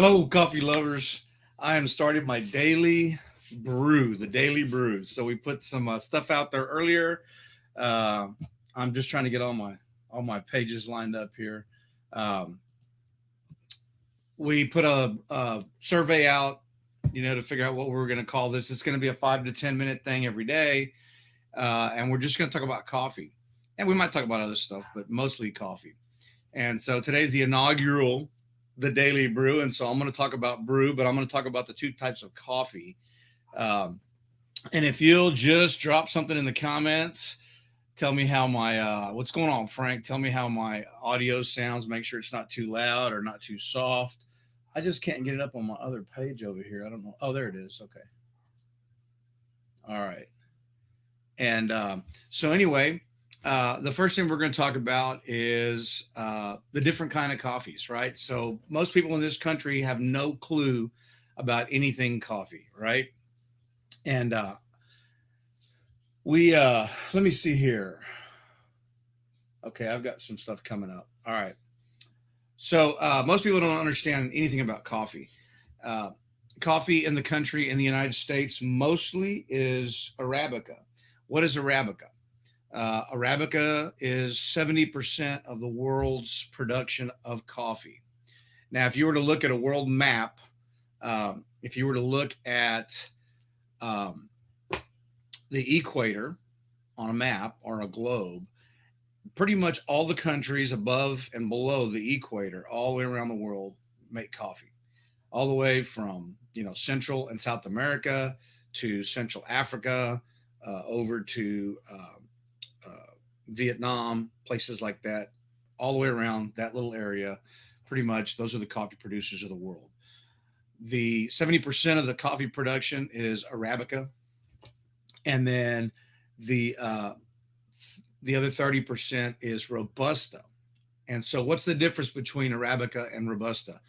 Hello, coffee lovers. I am starting my daily brew, the daily brew. So we put some stuff out there earlier. Uh, I'm just trying to get all my pages lined up here. Um, we put a survey out, to figure out what we're going to call this. It's going to be a 5 to 10 minute thing every day, and we're just going to talk about coffee, and we might talk about other stuff, but mostly coffee. And so today's the inaugural, the daily brew. And so I'm going to talk about brew, but I'm going to talk about the two types of coffee. Um, and if you'll just drop something in the comments, tell me how what's going on, Frank? Tell me how my audio sounds. Make sure it's not too loud or not too soft. I just can't get it up on my other page over here. I don't know. Oh, there it is. Okay. All right. And so anyway, the first thing we're going to talk about is the different kind of coffees, right? So most people in this country have no clue about anything coffee, right? And we let me see here. Okay, I've got some stuff coming up. All right. So most people don't understand anything about coffee. Uh, Coffee in the country in the United States mostly is Arabica. What is Arabica? Arabica is 70% of the world's production of coffee. Now, if you were to look at a world map, if you were to look at um, the equator on a map or a globe, pretty much all the countries above and below the equator, all the way around the world, make coffee. All the way from Central and South America to Central Africa, over to Vietnam, places like that, all the way around that little area. Pretty much, those are the coffee producers of the world. The 70% of the coffee production is Arabica, and then the uh, the other 30% is Robusta. And so, what's the difference between Arabica and Robusta?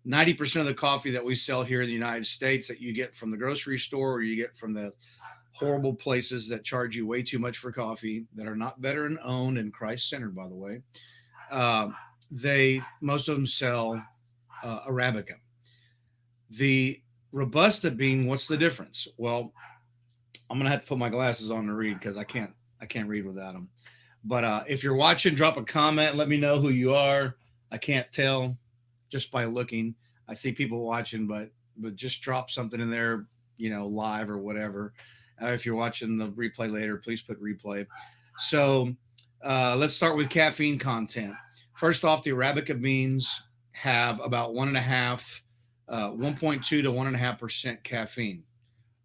90% of the coffee that we sell here in the United States that you get from the grocery store or you get from the horrible places that charge you way too much for coffee, that are not veteran owned and Christ centered, by the way, um, they most of them sell Arabica. The Robusta bean, what's the difference? Well, I'm gonna have to put my glasses on to read because I can't read without them. But if you're watching, drop a comment. Let me know who you are. I can't tell just by looking. I see people watching, but just drop something in there, live or whatever. If you're watching the replay later, please put replay. So let's start with caffeine content. First off, the Arabica beans have about 1.2 to 1.5% caffeine.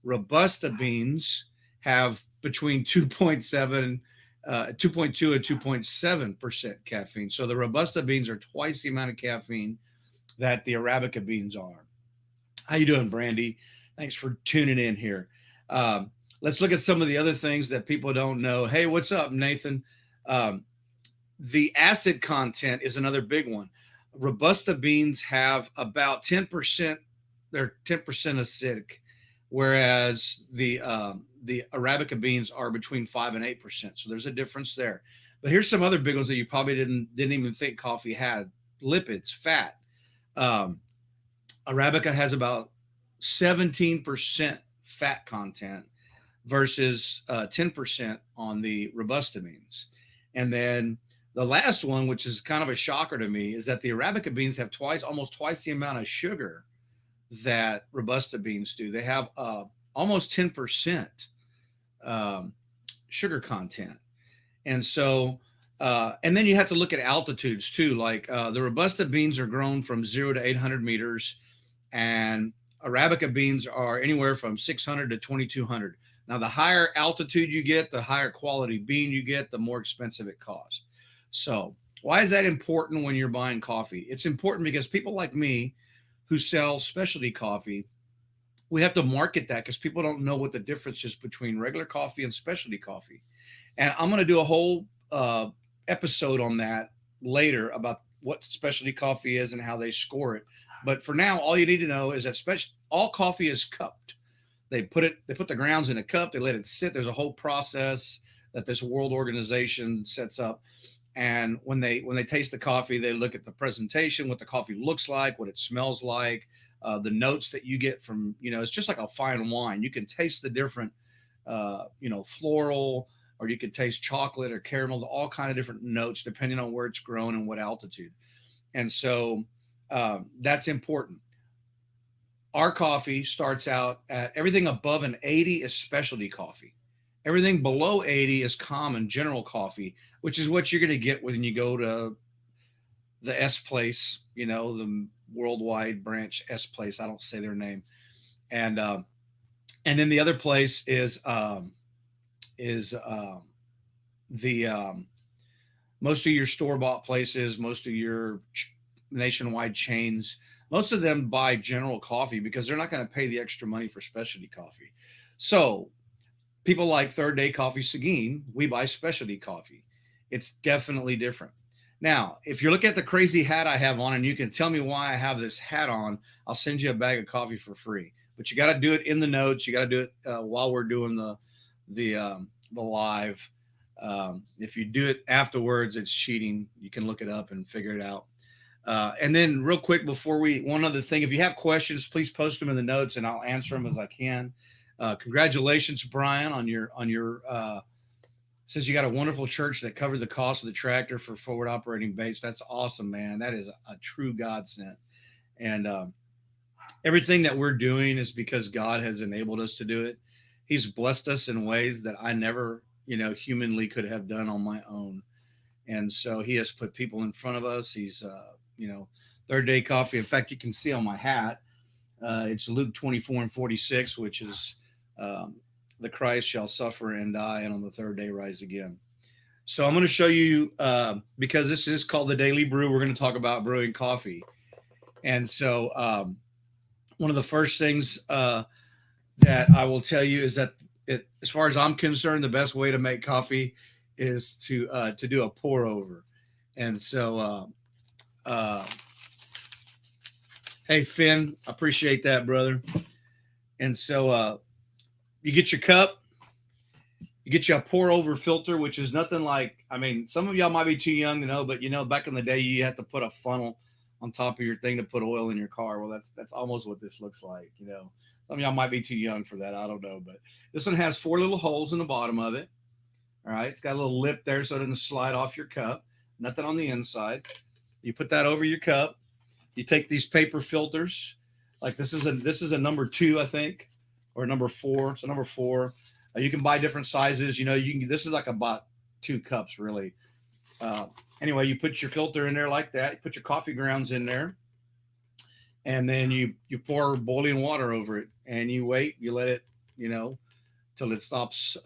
Robusta beans have between 2.2 and 2.7% caffeine. So the Robusta beans are twice the amount of caffeine that the Arabica beans are. How you doing, Brandy? Thanks for tuning in here. Let's look at some of the other things that people don't know. Hey, what's up, Nathan? Um, the acid content is another big one. Robusta beans have about 10%. They're 10% acidic, whereas the Arabica beans are between 5 and 8%. So there's a difference there. But here's some other big ones that you probably didn't even think coffee had: lipids, fat. Um, Arabica has about 17% fat content versus 10% on the Robusta beans. And then the last one, which is kind of a shocker to me, is that the Arabica beans have almost twice the amount of sugar that Robusta beans do. They have almost 10% um, sugar content. And so, and then you have to look at altitudes too. Like the Robusta beans are grown from 0 to 800 meters, and Arabica beans are anywhere from 600 to 2200. Now, the higher altitude you get, the higher quality bean you get, the more expensive it costs. So, why is that important when you're buying coffee? It's important because people like me who sell specialty coffee, we have to market that because people don't know what the difference is between regular coffee and specialty coffee. And I'm going to do a whole episode on that later about what specialty coffee is and how they score it. But for now, all you need to know is that all coffee is cupped. They put the grounds in a cup, they let it sit. There's a whole process that this world organization sets up. And when they taste the coffee, they look at the presentation, what the coffee looks like, what it smells like, the notes that you get from, it's just like a fine wine. You can taste the different, floral, or you could taste chocolate or caramel, all kind of different notes depending on where it's grown and what altitude. And so that's important. Our coffee starts out at everything above an 80 is specialty coffee. Everything below 80 is common general coffee, which is what you're going to get when you go to the S place, the worldwide branch S place. I don't say their name. And and then the other place is the most of your store bought places, most of your nationwide chains, most of them buy general coffee because they're not going to pay the extra money for specialty coffee. So people like Third Day Coffee Seguin, we buy specialty coffee. It's definitely different. Now, if you're looking at the crazy hat I have on and you can tell me why I have this hat on, I'll send you a bag of coffee for free. But you got to do it in the notes. You got to do it while we're doing the live. If you do it afterwards, it's cheating. You can look it up and figure it out. And then, real quick, one other thing, if you have questions, please post them in the notes, and I'll answer them as I can. Congratulations, Brian, on your. Says you got a wonderful church that covered the cost of the tractor for forward operating base. That's awesome, man. That is a true godsend. And everything that we're doing is because God has enabled us to do it. He's blessed us in ways that I never, humanly could have done on my own. And so he has put people in front of us. He's, Third Day Coffee. In fact, you can see on my hat, it's Luke 24:46, which is the Christ shall suffer and die, and on the third day rise again. So I'm going to show you, because this is called the Daily Brew, we're going to talk about brewing coffee. And so one of the first things that I will tell you is that, as far as I'm concerned, the best way to make coffee is to do a pour over. And so, hey, Finn, appreciate that, brother. And so you get your cup, you get you a pour over filter, which is nothing like, some of y'all might be too young to know, but back in the day, you had to put a funnel on top of your thing to put oil in your car. Well, that's almost what this looks like. Some of y'all might be too young for that. I don't know, but this one has 4 little holes in the bottom of it. All right. It's got a little lip there so it doesn't slide off your cup. Nothing on the inside. You put that over your cup. You take these paper filters. Like this is a number 2, I think, or number 4. So number 4. You can buy different sizes. This is like about 2 cups, really. Anyway, you put your filter in there like that. You put your coffee grounds in there, and then you pour boiling water over it, and you wait. You let it, till it stops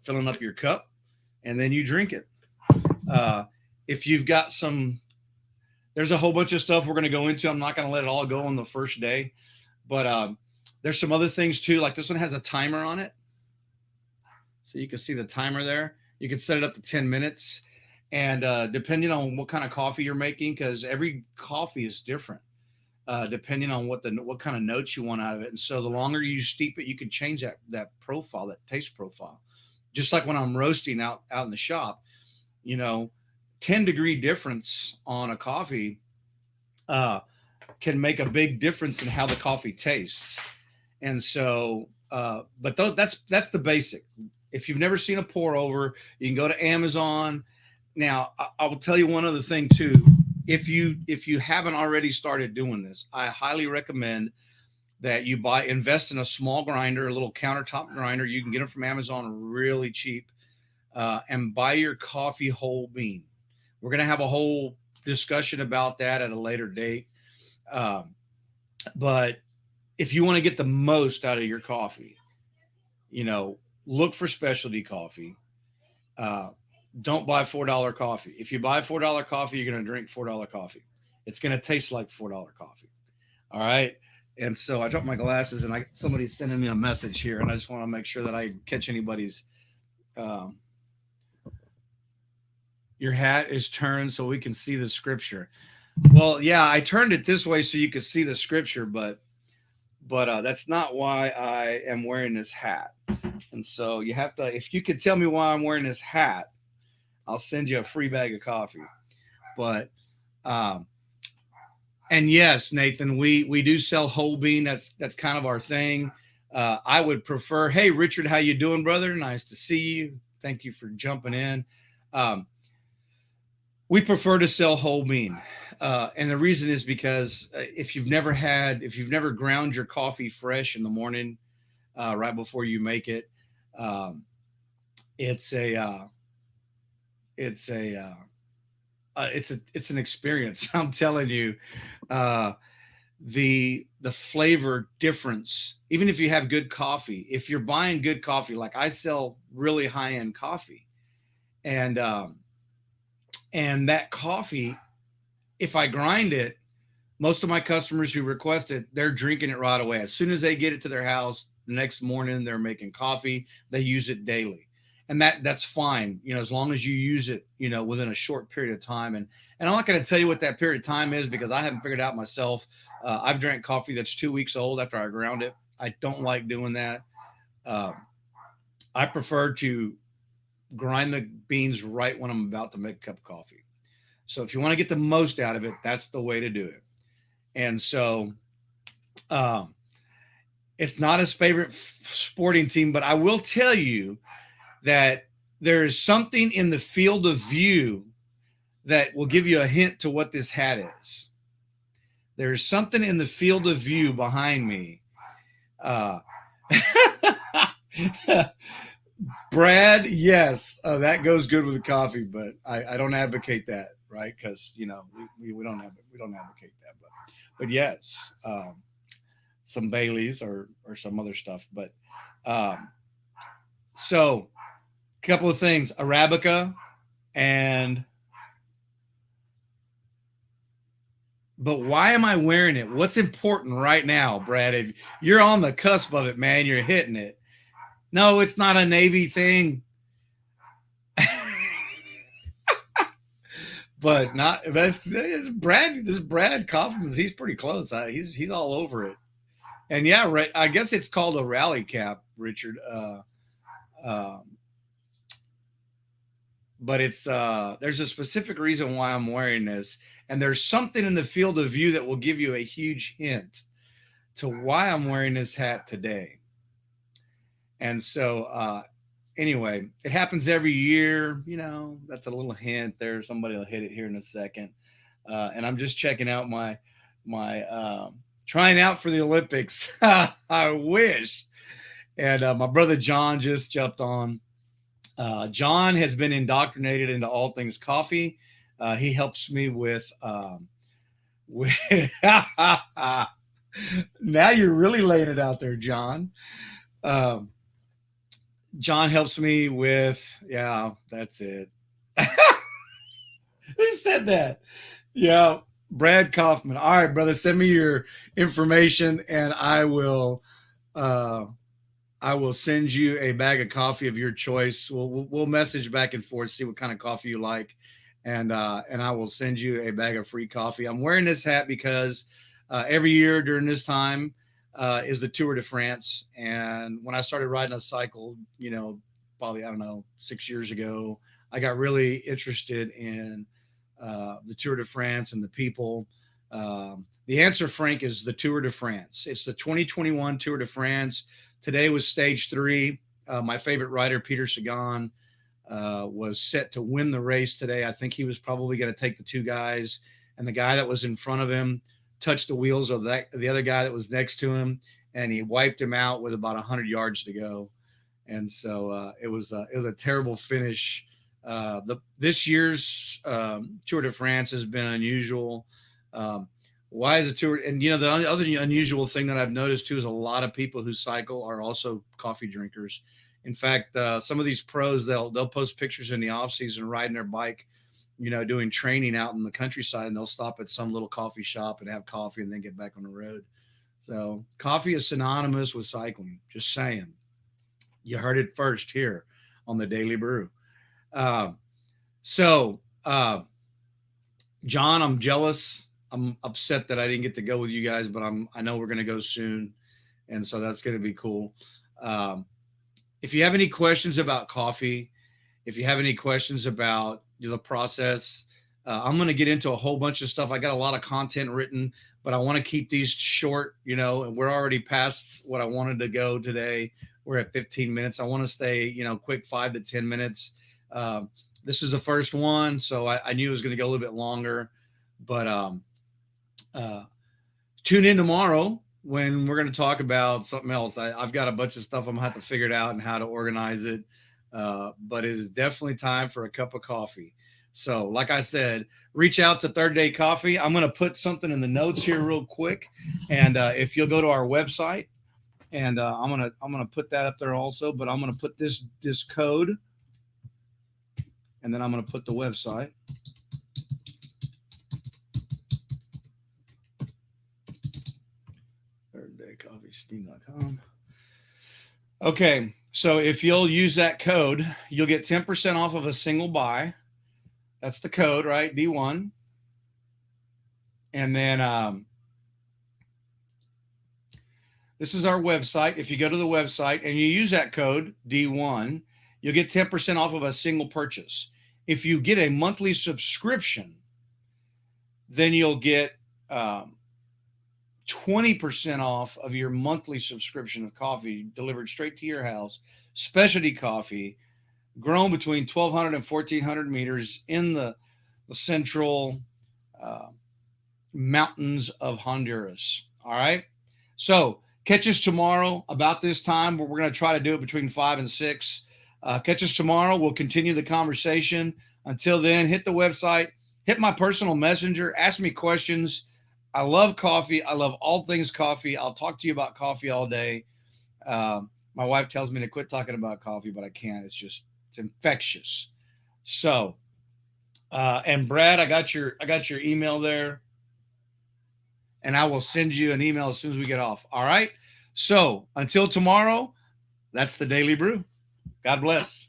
filling up your cup, and then you drink it. If you've got there's a whole bunch of stuff we're going to go into. I'm not going to let it all go on the first day, but there's some other things too. Like this one has a timer on it. So you can see the timer there. You can set it up to 10 minutes. And depending on what kind of coffee you're making, because every coffee is different, depending on what kind of notes you want out of it. And so the longer you steep it, you can change that profile, that taste profile. Just like when I'm roasting out in the shop, 10-degree difference on a coffee can make a big difference in how the coffee tastes. And so, but that's the basic. If you've never seen a pour over, you can go to Amazon. Now, I will tell you one other thing too. If you haven't already started doing this, I highly recommend that you invest in a small grinder, a little countertop grinder. You can get them from Amazon really cheap, and buy your coffee whole bean. We're going to have a whole discussion about that at a later date. But if you want to get the most out of your coffee, look for specialty coffee. Don't buy $4 coffee. If you buy $4 coffee, you're going to drink $4 coffee. It's going to taste like $4 coffee. All right. And so I dropped my glasses and somebody's sending me a message here, and I just want to make sure that I catch anybody's. Your hat is turned so we can see the scripture. Well, yeah, I turned it this way so you could see the scripture, but that's not why I am wearing this hat. And so you have to, if you could tell me why I'm wearing this hat, I'll send you a free bag of coffee. But um, and yes, Nathan, we do sell whole bean. That's kind of our thing. I would prefer. Hey, Richard, how you doing, brother? Nice to see you. Thank you for jumping in. Um, we prefer to sell whole bean, and the reason is because if you've never ground your coffee fresh in the morning, right before you make it, um, it's a it's a it's an experience. I'm telling you, uh, the flavor difference. Even if you have good coffee, if you're buying good coffee, like I sell really high end coffee, and and that coffee, if I grind it, most of my customers who request it, they're drinking it right away. As soon as they get it to their house, the next morning they're making coffee. They use it daily. And that's fine, as long as you use it, within a short period of time. And I'm not going to tell you what that period of time is because I haven't figured out myself. I've drank coffee that's 2 weeks old after I ground it. I don't like doing that. Uh, I prefer to grind the beans right when I'm about to make a cup of coffee. So if you want to get the most out of it, that's the way to do it. And so um, it's not his favorite sporting team, but I will tell you that there is something in the field of view that will give you a hint to what this hat is. There is something in the field of view behind me. Uh, Brad, yes, that goes good with the coffee, but I don't advocate that, right? Because we don't advocate that, but yes, some Baileys or some other stuff, but um, so a couple of things: Arabica and. But why am I wearing it? What's important right now, Brad? If you're on the cusp of it, man, you're hitting it. No, it's not a Navy thing. But not it's Brad. This Brad Kaufman, he's pretty close. He's all over it. And yeah, right. I guess it's called a rally cap, Richard. Um, but it's there's a specific reason why I'm wearing this, and there's something in the field of view that will give you a huge hint to why I'm wearing this hat today. And so anyway, it happens every year. That's a little hint there. Somebody will hit it here in a second. And I'm just checking out my trying out for the Olympics. I wish. And my brother John just jumped on. John has been indoctrinated into all things coffee. He helps me with now you're really laying it out there, John. Um, John helps me with, yeah, that's it. Who said that? Yeah, Brad Kaufman. All right, brother, send me your information and uh, I will send you a bag of coffee of your choice. We'll message back and forth, see what kind of coffee you like, and I will send you a bag of free coffee. I'm wearing this hat because every year during this time is the Tour de France, and when I started riding a cycle, probably I don't know 6 years ago, I got really interested in the Tour de France and the people. The answer, Frank, is the Tour de France. It's the 2021 Tour de France. Today was stage 3. My favorite rider, Peter Sagan, was set to win the race today. I think he was probably going to take the 2 guys, and the guy that was in front of him touched the wheels of the other guy that was next to him, and he wiped him out with about 100 yards to go. And so it was a terrible finish. This year's Tour de France has been unusual. Why is a tour? And the other unusual thing that I've noticed too is a lot of people who cycle are also coffee drinkers. In fact, some of these pros they'll post pictures in the off season riding their bike, doing training out in the countryside, and they'll stop at some little coffee shop and have coffee and then get back on the road. So coffee is synonymous with cycling. Just saying. You heard it first here on the Daily Brew. Uh, so, John, I'm jealous. I'm upset that I didn't get to go with you guys, but I know we're going to go soon. And so that's going to be cool. If you have any questions about coffee, If you have any questions about the process, I'm going to get into a whole bunch of stuff. I got a lot of content written, but I want to keep these short, and we're already past what I wanted to go today. We're at 15 minutes. I want to stay, quick 5 to 10 minutes. This is the first one, so I knew it was going to go a little bit longer, but uh, tune in tomorrow when we're going to talk about something else. I've got a bunch of stuff I'm going to have to figure it out and how to organize it. But it is definitely time for a cup of coffee. So, like I said, reach out to Third Day Coffee. I'm going to put something in the notes here real quick, and if you'll go to our website, and I'm gonna put that up there also. But I'm gonna put this code, and then I'm gonna put the website. ThirdDayCoffeeSteam.com. Okay, so if you'll use that code, you'll get 10% off of a single buy. That's the code, right? D1. And then this is our website. If you go to the website and you use that code D1, you'll get 10% off of a single purchase. If you get a monthly subscription, then you'll get 20% off of your monthly subscription of coffee delivered straight to your house. Specialty coffee grown between 1,200 and 1,400 meters in the central mountains of Honduras. All right. So catch us tomorrow about this time, where we're going to try to do it between 5 and 6. Catch us tomorrow. We'll continue the conversation. Until then, hit the website, hit my personal messenger, ask me questions. I love coffee. I love all things coffee. I'll talk to you about coffee all day. My wife tells me to quit talking about coffee, but I can't. It's infectious. So, and Brad, I got your email there, and I will send you an email as soon as we get off. All right. So until tomorrow, that's the Daily Brew. God bless.